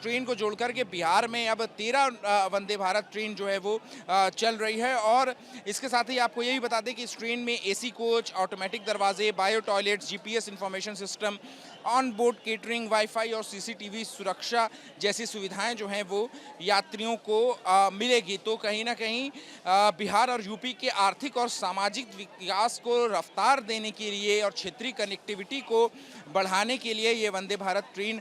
इस ट्रेन को जोड़कर के बिहार में अब 13 वंदे भारत ट्रेन जो है वो चल रही है। और इसके साथ ही आपको ये भी बता दें कि इस ट्रेन में एसी कोच, ऑटोमेटिक दरवाजे, bio toilets, GPS information system, on board catering, wifi और सीसीटीवी सुरक्षा जैसी सुविधाएं जो हैं वो यात्रियों को मिलेगी। तो कहीं ना कहीं बिहार और यूपी के आर्थिक और सामाजिक विकास को रफ्तार देने के लिए और क्षेत्रीय कनेक्टिविटी को बढ़ाने के लिए ये वंदे भारत ट्रेन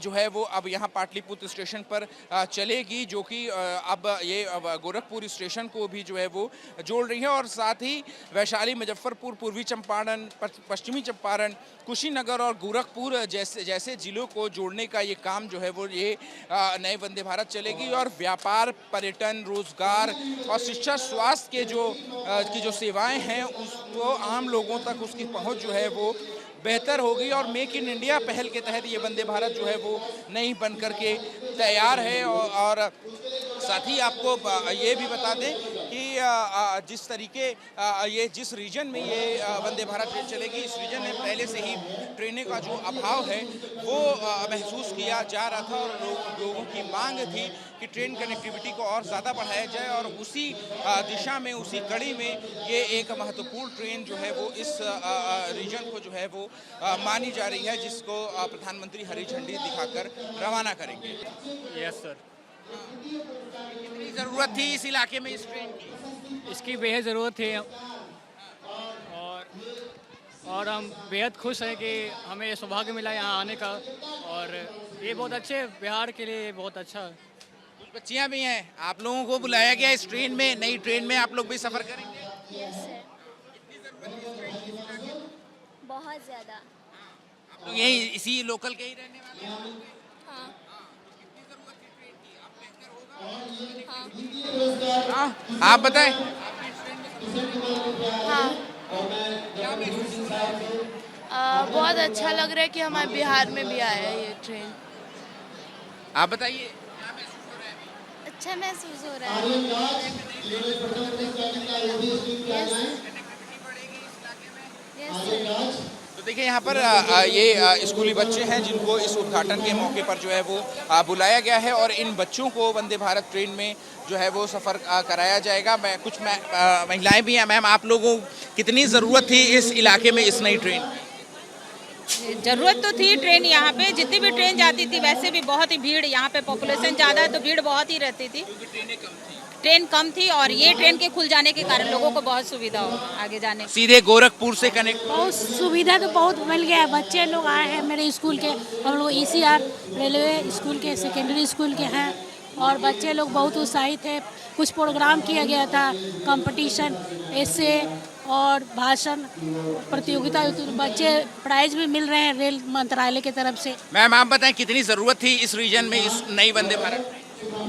जो है वो अब यहाँ पाटलिपुत्र स्टेशन पर चलेगी, जो कि अब ये गोरखपुर स्टेशन को भी जो है वो जोड़ रही है। और साथ ही वैशाली, मुजफ्फरपुर, पूर्वी चंपारण, पश्चिमी चंपारण, कुशीनगर और गोरखपुर जैसे जिलों को जोड़ने का ये काम जो है वो ये नए वंदे भारत चलेगी। और व्यापार, पर्यटन, रोजगार और शिक्षा, स्वास्थ्य के जो सेवाएं हैं उसको आम लोगों तक उसकी पहुंच जो है वो बेहतर होगी। और मेक इन इंडिया पहल के तहत ये वंदे भारत जो है वो नई बन करके तैयार है। और साथ ही आपको ये भी बता दें कि जिस तरीके ये जिस रीजन में ये वंदे भारत ट्रेन चलेगी, इस रीजन में पहले से ही ट्रेनों का जो अभाव है वो महसूस किया जा रहा था। और लोगों की मांग थी कि ट्रेन कनेक्टिविटी को और ज़्यादा बढ़ाया जाए। और उसी दिशा में, उसी कड़ी में ये एक महत्वपूर्ण ट्रेन जो है वो इस रीजन को जो है वो मानी जा रही है, जिसको प्रधानमंत्री हरी झंडी दिखाकर रवाना करेंगे। Yes sir. कितनी ज़रूरत थी इस इलाके में इस ट्रेन की? इसकी बेहद ज़रूरत है और हम बेहद खुश हैं कि हमें ये सौभाग्य मिला यहाँ आने का। और ये बहुत अच्छे, बिहार के लिए बहुत अच्छा है। कुछ बच्चियाँ भी हैं, आप लोगों को बुलाया गया इस ट्रेन में, नई ट्रेन में आप लोग भी सफ़र करेंगे? Yes sir. कितनी ज़रूरत थी इस ट्रेन की इस इलाके में? बहुत ज़्यादा। आप लोग यही इसी लोकल के ही रहने वाले हैं? हाँ कितनी ज़रूरत थी ट्रेन की? अब बेहतर हाँ होगा? हाँ, आप बताएं। हाँ। क्या महसूस हो रहा है? बहुत अच्छा लग रहा है कि हमारे बिहार में भी आया है ये ट्रेन। आप बताइए क्या महसूस हो रहा है अभी? अच्छा महसूस हो रहा है। कनेक्टिविटी बढ़ेगी इस इलाके में? Yes sir. तो देखिए यहाँ पर ये स्कूली बच्चे हैं जिनको इस उद्घाटन के मौके पर जो है वो बुलाया गया है। और इन बच्चों को वंदे भारत ट्रेन में जो है वो सफ़र कराया जाएगा। कुछ महिलाएं भी हैं। मैम, आप लोगों को कितनी ज़रूरत थी इस इलाके में इस नई ट्रेन की? ज़रूरत तो थी ट्रेन, यहाँ पे जितनी भी ट्रेन जाती थी वैसे भी बहुत ही भीड़, यहाँ पे पॉपुलेशन ज़्यादा है तो भीड़ बहुत ही रहती थी। ट्रेन कम थी और ये ट्रेन के खुल जाने के कारण लोगों को बहुत सुविधा हो आगे जाने। सीधे गोरखपुर से कनेक्ट? बहुत सुविधा तो बहुत मिल गया है। बच्चे लोग आए हैं मेरे स्कूल के, हम लोग ECR रेलवे स्कूल के सेकेंडरी स्कूल के हैं। और बच्चे लोग बहुत उत्साहित थे। कुछ प्रोग्राम किया गया था, कंपटीशन, ऐसे और भाषण प्रतियोगिता, बच्चे प्राइज भी मिल रहे हैं रेल मंत्रालय की तरफ से। मैम, आप बताएं कितनी ज़रूरत थी इस रीजन में इस नई वंदे भारत?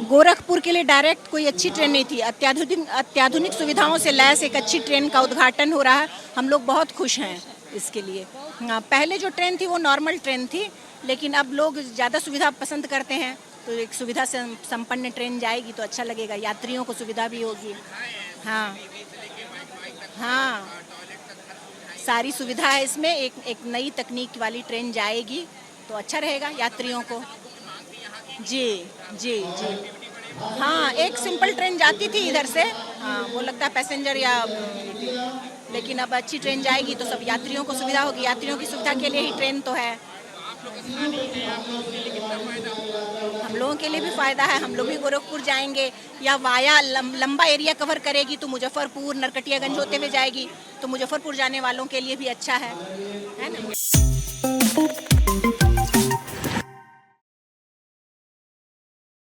गोरखपुर के लिए डायरेक्ट कोई अच्छी ट्रेन नहीं थी। अत्याधुनिक सुविधाओं से लैस एक अच्छी ट्रेन का उद्घाटन हो रहा है। हम लोग बहुत खुश हैं इसके लिए। हाँ, पहले जो ट्रेन थी वो नॉर्मल ट्रेन थी, लेकिन अब लोग ज़्यादा सुविधा पसंद करते हैं, तो एक सुविधा से संपन्न ट्रेन जाएगी तो अच्छा लगेगा, यात्रियों को सुविधा भी होगी। हाँ हाँ, सारी सुविधा है इसमें। एक नई तकनीक वाली ट्रेन जाएगी तो अच्छा रहेगा यात्रियों को। जी जी जी। हाँ, एक सिंपल ट्रेन जाती थी इधर से, हाँ, वो लगता है पैसेंजर या, लेकिन अब अच्छी ट्रेन जाएगी तो सब यात्रियों को सुविधा होगी। यात्रियों की सुविधा के लिए ही ट्रेन तो है। हम लोगों के लिए भी फ़ायदा है। हम लोग भी गोरखपुर जाएंगे या वाया लंबा एरिया कवर करेगी तो मुजफ्फरपुर, नरकटियागंज होते हुए जाएगी, तो मुजफ्फरपुर जाने वालों के लिए भी अच्छा है ना।